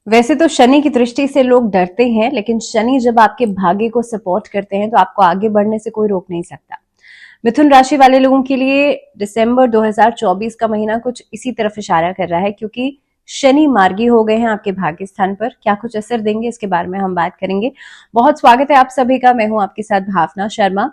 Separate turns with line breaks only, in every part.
वैसे तो शनि की दृष्टि से लोग डरते हैं, लेकिन शनि जब आपके भाग्य को सपोर्ट करते हैं तो आपको आगे बढ़ने से कोई रोक नहीं सकता। मिथुन राशि वाले लोगों के लिए दिसंबर 2024 का महीना कुछ इसी तरफ इशारा कर रहा है, क्योंकि शनि मार्गी हो गए हैं आपके भाग्य स्थान पर। क्या कुछ असर देंगे इसके बारे में हम बात करेंगे। बहुत स्वागत है आप सभी का, मैं हूं आपके साथ भावना शर्मा।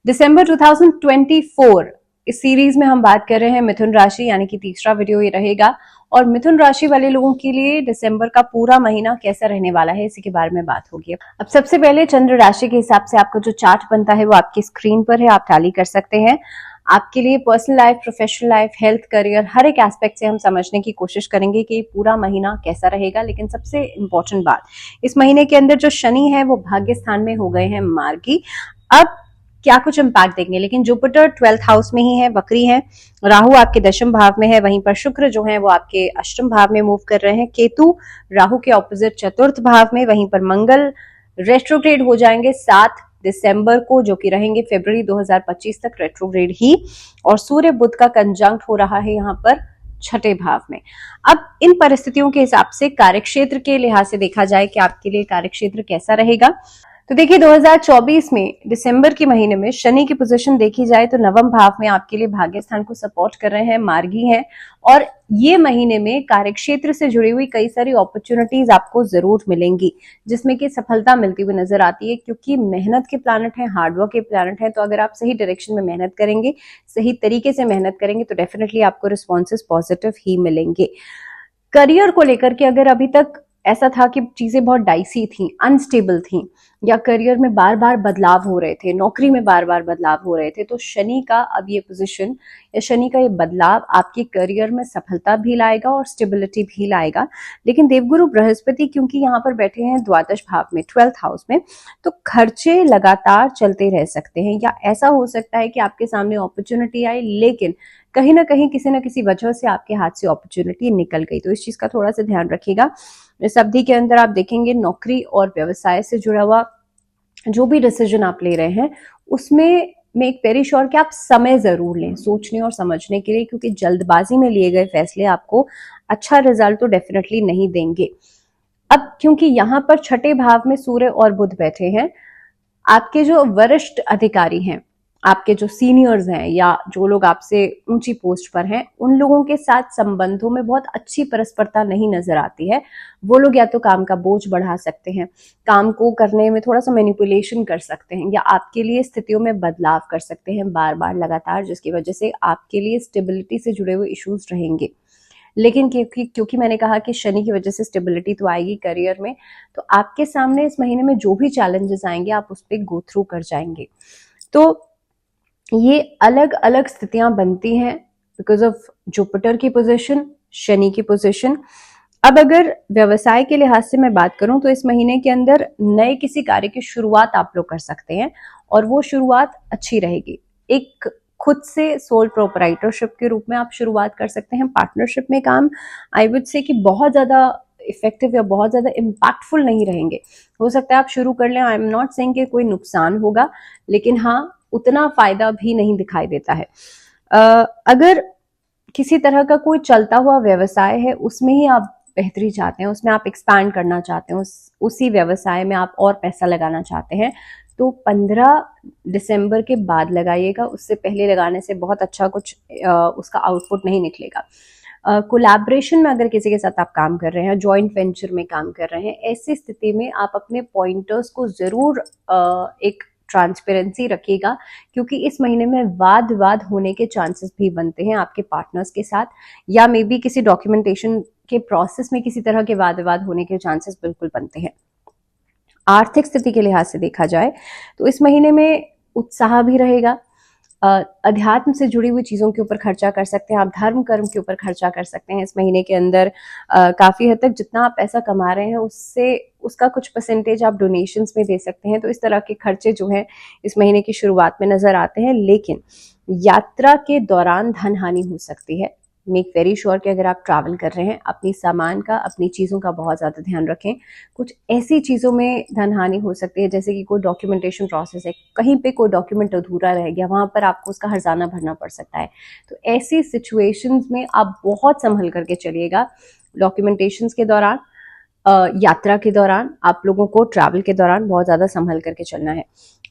दिसंबर 2024 इस सीरीज में हम बात कर रहे हैं मिथुन राशि, यानी कि तीसरा वीडियो ये रहेगा। और मिथुन राशि वाले लोगों के लिए दिसंबर का पूरा महीना कैसा रहने वाला है इसी के बारे में बात होगी। अब सबसे पहले चंद्र राशि के हिसाब से आपका जो चार्ट बनता है वो आपकी स्क्रीन पर है, आप टैली कर सकते हैं। आपके लिए personal life, professional life, health, career, हर एक एस्पेक्ट से हम समझने की कोशिश करेंगे कि पूरा महीना कैसा रहेगा। लेकिन सबसे इंपॉर्टेंट बात, इस महीने के अंदर जो शनि है वो भाग्य स्थान में हो गए हैं मार्गी। अब क्या कुछ इम्पैक्ट देंगे, लेकिन जुपिटर 12th हाउस में ही है, वक्री है। राहु आपके दशम भाव में है, वहीं पर शुक्र जो है वो आपके अष्टम भाव में मूव कर रहे हैं। केतु राहु के ऑपोजिट चतुर्थ भाव में, वहीं पर मंगल रेट्रोग्रेड हो जाएंगे 7 दिसंबर को, जो कि रहेंगे फरवरी 2025 तक रेट्रोग्रेड ही। और सूर्य बुध का कंजंक्ट हो रहा है यहाँ पर छठे भाव में। अब इन परिस्थितियों के हिसाब से कार्यक्षेत्र के लिहाज से देखा जाए कि आपके लिए कार्यक्षेत्र कैसा रहेगा। तो देखिए 2024 में दिसंबर के महीने में शनि की पोजीशन देखी जाए तो नवम भाव में आपके लिए भाग्य स्थान को सपोर्ट कर रहे हैं, मार्गी हैं। और ये महीने में कार्यक्षेत्र से जुड़ी हुई कई सारी अपॉर्चुनिटीज आपको जरूर मिलेंगी, जिसमें कि सफलता मिलती हुई नजर आती है, क्योंकि मेहनत के प्लैनेट है, हार्डवर्क के प्लैनेट है। तो अगर आप सही डायरेक्शन में मेहनत करेंगे, सही तरीके से मेहनत करेंगे, तो डेफिनेटली आपको रिस्पॉन्सेज पॉजिटिव ही मिलेंगे। करियर को लेकर के अगर अभी तक ऐसा था कि चीजें बहुत डाइसी थी, अनस्टेबल थी, या करियर में बार बार बदलाव हो रहे थे, नौकरी में बार बार बदलाव हो रहे थे, तो शनि का अब ये पोजीशन या शनि का ये बदलाव आपके करियर में सफलता भी लाएगा और स्टेबिलिटी भी लाएगा। लेकिन देवगुरु बृहस्पति क्योंकि यहाँ पर बैठे हैं द्वादश भाव में, 12th हाउस में, तो खर्चे लगातार चलते रह सकते हैं, या ऐसा हो सकता है कि आपके सामने अपॉर्चुनिटी आई, लेकिन कहीं ना कहीं किसी न किसी वजह से आपके हाथ से अपॉर्चुनिटी निकल गई। तो इस चीज का थोड़ा सा ध्यान रखिएगा। इस अवधि के अंदर आप देखेंगे नौकरी और व्यवसाय से जुड़ा हुआ जो भी डिसीजन आप ले रहे हैं उसमें मेक वेरी श्योर कि आप समय जरूर लें सोचने और समझने के लिए, क्योंकि जल्दबाजी में लिए गए फैसले आपको अच्छा रिजल्ट तो डेफिनेटली नहीं देंगे। अब क्योंकि यहाँ पर छठे भाव में सूर्य और बुध बैठे हैं, आपके जो वरिष्ठ अधिकारी हैं, आपके जो सीनियर्स हैं, या जो लोग आपसे ऊंची पोस्ट पर हैं, उन लोगों के साथ संबंधों में बहुत अच्छी परस्परता नहीं नजर आती है। वो लोग या तो काम का बोझ बढ़ा सकते हैं, काम को करने में थोड़ा सा मैनिपुलेशन कर सकते हैं, या आपके लिए स्थितियों में बदलाव कर सकते हैं बार बार लगातार, जिसकी वजह से आपके लिए स्टेबिलिटी से जुड़े हुए इश्यूज रहेंगे। लेकिन क्योंकि मैंने कहा कि शनि की वजह से स्टेबिलिटी तो आएगी करियर में, तो आपके सामने इस महीने में जो भी चैलेंजेस आएंगे आप उस पर गो थ्रू कर जाएंगे। तो ये अलग अलग स्थितियां बनती हैं बिकॉज ऑफ जुपिटर की पोजीशन, शनि की पोजीशन। अब अगर व्यवसाय के लिहाज से मैं बात करूं तो इस महीने के अंदर नए किसी कार्य की शुरुआत आप लोग कर सकते हैं, और वो शुरुआत अच्छी रहेगी। एक खुद से सोल प्रोपराइटरशिप के रूप में आप शुरुआत कर सकते हैं। पार्टनरशिप में काम आई वुड से कि बहुत ज्यादा इफेक्टिव या बहुत ज्यादा इम्पैक्टफुल नहीं रहेंगे। हो सकता है आप शुरू कर लें, आई एम नॉट सेइंग कि कोई नुकसान होगा, लेकिन हाँ उतना फायदा भी नहीं दिखाई देता है। अगर किसी तरह का कोई चलता हुआ व्यवसाय है, उसमें ही आप बेहतरी चाहते हैं, उसमें आप एक्सपैंड करना चाहते हैं, उसी व्यवसाय में आप और पैसा लगाना चाहते हैं, तो 15 दिसंबर के बाद लगाइएगा। उससे पहले लगाने से बहुत अच्छा कुछ उसका आउटपुट नहीं निकलेगा। कोलैबोरेशन में अगर किसी के साथ आप काम कर रहे हैं, जॉइंट वेंचर में काम कर रहे हैं, ऐसी स्थिति में आप अपने पॉइंटर्स को जरूर एक ट्रांसपेरेंसी रखिएगा, क्योंकि इस महीने में वाद विवाद होने के चांसेस भी बनते हैं आपके पार्टनर्स के साथ, या मे बी किसी डॉक्यूमेंटेशन के प्रोसेस में किसी तरह के वाद विवाद होने के चांसेस बिल्कुल बनते हैं। आर्थिक स्थिति के लिहाज से देखा जाए तो इस महीने में उत्साह भी रहेगा। अध्यात्म से जुड़ी हुई चीजों के ऊपर खर्चा कर सकते हैं, आप धर्म कर्म के ऊपर खर्चा कर सकते हैं इस महीने के अंदर। काफी हद तक जितना आप पैसा कमा रहे हैं उससे उसका कुछ परसेंटेज आप डोनेशंस में दे सकते हैं। तो इस तरह के खर्चे जो हैं इस महीने की शुरुआत में नजर आते हैं, लेकिन यात्रा के दौरान धन हानि हो सकती है। मेक वेरी श्योर कि अगर आप ट्रैवल कर रहे हैं अपनी सामान का, अपनी चीज़ों का बहुत ज़्यादा ध्यान रखें। कुछ ऐसी चीज़ों में धन हानि हो सकती है जैसे कि कोई डॉक्यूमेंटेशन प्रोसेस है, कहीं पे कोई डॉक्यूमेंट अधूरा रह गया, वहाँ पर आपको उसका हर्जाना भरना पड़ सकता है। तो ऐसी सिचुएशंस में आप बहुत संभल करके चलिएगा डॉक्यूमेंटेशंस के दौरान। यात्रा के दौरान आप लोगों को ट्रैवल के दौरान बहुत ज्यादा संभल करके चलना है।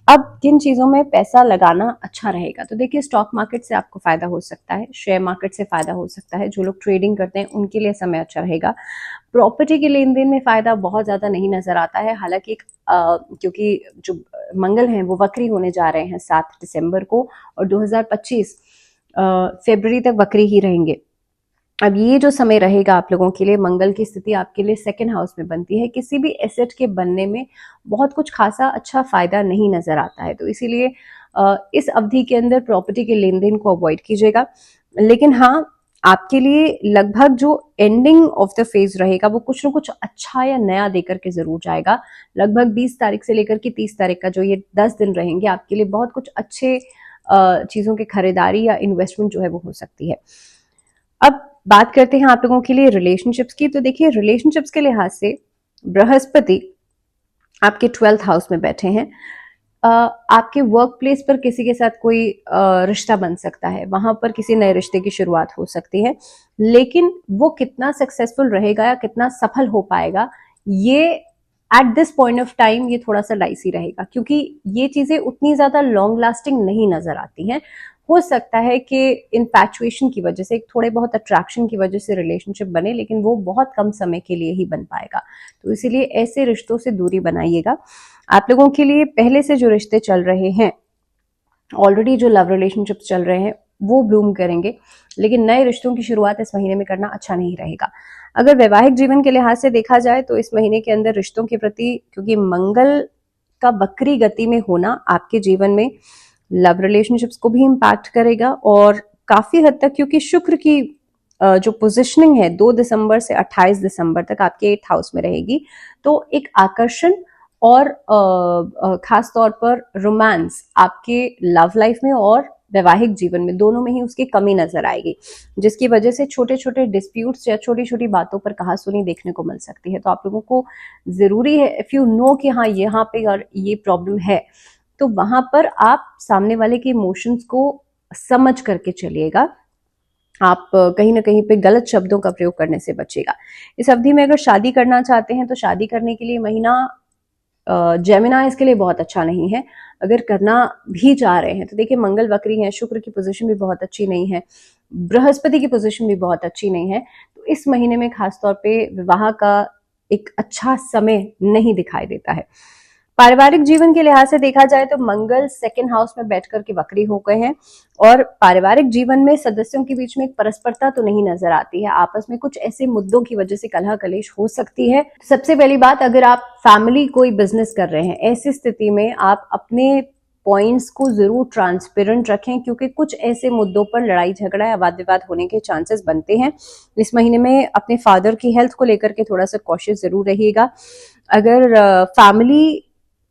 अब किन चीजों में पैसा लगाना अच्छा रहेगा, तो देखिए स्टॉक मार्केट से आपको फायदा हो सकता है, शेयर मार्केट से फायदा हो सकता है, जो लोग ट्रेडिंग करते हैं उनके लिए समय अच्छा रहेगा। प्रॉपर्टी के लेन देन में फायदा बहुत ज्यादा नहीं नजर आता है, हालांकि क्योंकि जो मंगल हैं वो वक्री होने जा रहे हैं 7 दिसंबर को, और 2025 फरवरी तक वक्री ही रहेंगे। अब ये जो समय रहेगा आप लोगों के लिए, मंगल की स्थिति आपके लिए सेकंड हाउस में बनती है, किसी भी एसेट के बनने में बहुत कुछ खासा अच्छा फायदा नहीं नजर आता है, तो इसीलिए इस अवधि के अंदर प्रॉपर्टी के लेन देन को अवॉइड कीजिएगा। लेकिन हाँ, आपके लिए लगभग जो एंडिंग ऑफ द फेज रहेगा वो कुछ ना कुछ अच्छा या नया देकर के जरूर जाएगा। लगभग 20 तारीख से लेकर के 30 तारीख का जो ये 10 दिन रहेंगे आपके लिए बहुत कुछ अच्छे चीजों की खरीदारी या इन्वेस्टमेंट जो है वो हो सकती है। अब बात करते हैं आप लोगों के लिए रिलेशनशिप्स की, तो देखिए रिलेशनशिप्स के लिहाज से बृहस्पति आपके 12th हाउस में बैठे हैं। आपके वर्क प्लेस पर किसी के साथ कोई रिश्ता बन सकता है, वहां पर किसी नए रिश्ते की शुरुआत हो सकती है, लेकिन वो कितना सक्सेसफुल रहेगा या कितना सफल हो पाएगा, ये at this point of time ये थोड़ा सा डाइसी रहेगा, क्योंकि ये चीजें उतनी ज्यादा लॉन्ग लास्टिंग नहीं नजर आती हैं। हो सकता है कि इन्फैचुएशन की वजह से, एक थोड़े बहुत अट्रैक्शन की वजह से रिलेशनशिप बने, लेकिन वो बहुत कम समय के लिए ही बन पाएगा, तो इसीलिए ऐसे रिश्तों से दूरी बनाइएगा। आप लोगों के लिए पहले से जो रिश्ते चल रहे हैं, ऑलरेडी जो लव रिलेशनशिप्स चल रहे हैं वो ब्लूम करेंगे, लेकिन नए रिश्तों की शुरुआत इस महीने में करना अच्छा नहीं रहेगा। अगर वैवाहिक जीवन के लिहाज से देखा जाए तो इस महीने के अंदर रिश्तों के प्रति, क्योंकि मंगल का वक्री गति में होना आपके जीवन में लव रिलेशनशिप्स को भी इम्पैक्ट करेगा, और काफी हद तक क्योंकि शुक्र की जो पोजिशनिंग है 2 दिसंबर से 28 दिसंबर तक आपके 8th हाउस में रहेगी, तो एक आकर्षण और खास तौर पर रोमांस आपके लव लाइफ में और वैवाहिक जीवन में दोनों में ही उसकी कमी नजर आएगी, जिसकी वजह से छोटे छोटे डिस्प्यूट्स या छोटी छोटी बातों पर कहासुनी देखने को मिल सकती है। तो आप लोगों को जरूरी है, इफ यू नो कि हाँ यहाँ पे और ये प्रॉब्लम है, तो वहां पर आप सामने वाले के इमोशंस को समझ करके चलिएगा। आप कहीं ना कहीं पे गलत शब्दों का प्रयोग करने से बचेगा। इस अवधि में अगर शादी करना चाहते हैं तो शादी करने के लिए महीना जेमिनाई इसके लिए बहुत अच्छा नहीं है। अगर करना भी चाह रहे हैं तो देखिए मंगल वक्री है, शुक्र की पोजीशन भी बहुत अच्छी नहीं है, बृहस्पति की पोजीशन भी बहुत अच्छी नहीं है, तो इस महीने में खासतौर पे विवाह का एक अच्छा समय नहीं दिखाई देता है। पारिवारिक जीवन के लिहाज से देखा जाए तो मंगल सेकंड हाउस में बैठ करके वक्री हो गए हैं, और पारिवारिक जीवन में सदस्यों के बीच में एक परस्परता तो नहीं नजर आती है, आपस में कुछ ऐसे मुद्दों की वजह से कलह कलेश हो सकती है। सबसे पहली बात, अगर आप फैमिली कोई बिजनेस कर रहे हैं, ऐसी स्थिति में आप अपने पॉइंट्स को जरूर ट्रांसपेरेंट रखें, क्योंकि कुछ ऐसे मुद्दों पर लड़ाई झगड़ा या वाद विवाद होने के चांसेस बनते हैं। इस महीने में अपने फादर की हेल्थ को लेकर के थोड़ा सा कॉशियस जरूर रहिएगा। अगर फैमिली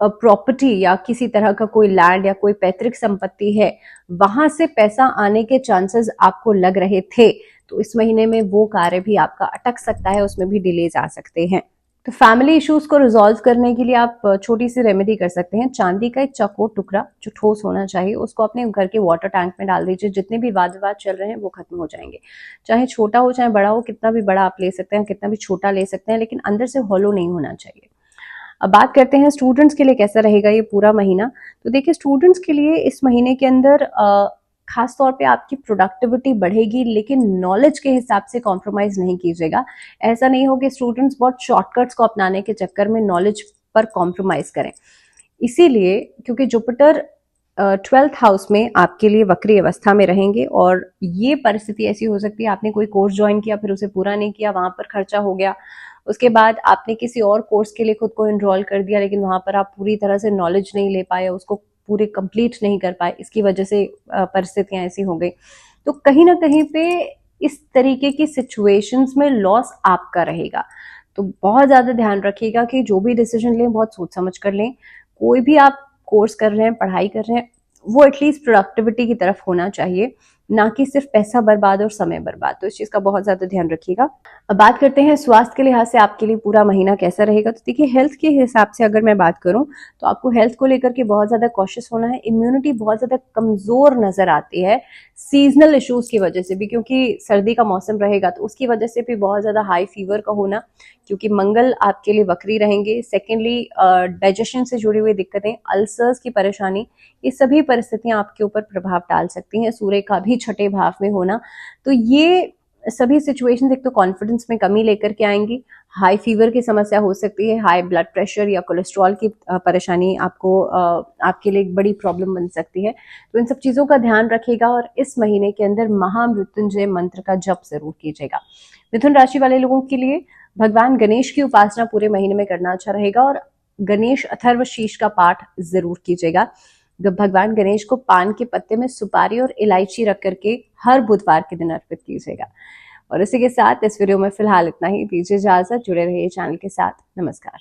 प्रॉपर्टी या किसी तरह का कोई लैंड या कोई पैतृक संपत्ति है, वहां से पैसा आने के चांसेस आपको लग रहे थे, तो इस महीने में वो कार्य भी आपका अटक सकता है, उसमें भी डिलेज आ सकते हैं। तो फैमिली इश्यूज को रिजॉल्व करने के लिए आप छोटी सी रेमेडी कर सकते हैं। चांदी का एक चौकोर टुकड़ा जो ठोस होना चाहिए, उसको अपने घर के वाटर टैंक में डाल दीजिए। जितने भी वाद विवाद चल रहे हैं वो खत्म हो जाएंगे, चाहे छोटा हो चाहे बड़ा हो, कितना भी बड़ा आप ले सकते हैं, कितना भी छोटा ले सकते हैं, लेकिन अंदर से हॉलो नहीं होना चाहिए। अब बात करते हैं स्टूडेंट्स के लिए कैसा रहेगा ये पूरा महीना। तो देखिए स्टूडेंट्स के लिए इस महीने के अंदर खास तौर पे आपकी प्रोडक्टिविटी बढ़ेगी, लेकिन नॉलेज के हिसाब से कॉम्प्रोमाइज नहीं कीजिएगा। ऐसा नहीं हो कि स्टूडेंट्स बहुत शॉर्टकट्स को अपनाने के चक्कर में नॉलेज पर कॉम्प्रोमाइज करें। इसीलिए क्योंकि जुपिटर 12th हाउस में आपके लिए वक्री अवस्था में रहेंगे, और ये परिस्थिति ऐसी हो सकती है आपने कोई कोर्स ज्वाइन किया, फिर उसे पूरा नहीं किया, वहां पर खर्चा हो गया, उसके बाद आपने किसी और कोर्स के लिए खुद को एनरोल कर दिया, लेकिन वहां पर आप पूरी तरह से नॉलेज नहीं ले पाए, उसको पूरे कंप्लीट नहीं कर पाए, इसकी वजह से परिस्थितियां ऐसी हो गई। तो कहीं ना कहीं पे इस तरीके की सिचुएशंस में लॉस आपका रहेगा। तो बहुत ज्यादा ध्यान रखिएगा कि जो भी डिसीजन लें बहुत सोच समझ कर लें। कोई भी आप कोर्स कर रहे हैं, पढ़ाई कर रहे हैं, वो एटलीस्ट प्रोडक्टिविटी की तरफ होना चाहिए। ना कि सिर्फ पैसा बर्बाद और समय बर्बाद। तो इस चीज का बहुत ज्यादा ध्यान रखिएगा। अब बात करते हैं स्वास्थ्य के लिहाज से आपके लिए पूरा महीना कैसा रहेगा। तो देखिए, हेल्थ के हिसाब से अगर मैं बात करूं तो आपको हेल्थ को लेकर के बहुत ज्यादा कॉशियस होना है। इम्यूनिटी बहुत ज्यादा कमजोर नजर आती है सीजनल इश्यूज की वजह से भी, क्योंकि सर्दी का मौसम रहेगा तो उसकी वजह से भी बहुत ज्यादा हाई फीवर का होना, क्योंकि मंगल आपके लिए वक्री रहेंगे। सेकेंडली, डाइजेशन से जुड़ी हुई दिक्कतें, अल्सर्स की परेशानी, ये सभी परिस्थितियां आपके ऊपर प्रभाव डाल सकती हैं। सूर्य का भी छठे भाव में होना, तो ये सभी सिचुएशन एक तो कॉन्फिडेंस में कमी लेकर के आएंगी। हाई फीवर की समस्या हो सकती है, हाई ब्लड प्रेशर या कोलेस्ट्रॉल की परेशानी आपको आपके लिए एक बड़ी प्रॉब्लम बन सकती है। तो इन सब चीजों का ध्यान रखिएगा और इस महीने के अंदर महामृत्युंजय मंत्र का जप जरूर कीजिएगा। मिथुन राशि वाले लोगों के लिए भगवान गणेश की उपासना पूरे महीने में करना अच्छा रहेगा और गणेश अथर्व शीर्ष का पाठ जरूर कीजिएगा। भगवान गणेश को पान के पत्ते में सुपारी और इलायची रख करके हर बुधवार के दिन अर्पित कीजिएगा। और इसी के साथ इस वीडियो में फिलहाल इतना ही। दीजिए इजाजत, जुड़े रहिए चैनल के साथ। नमस्कार।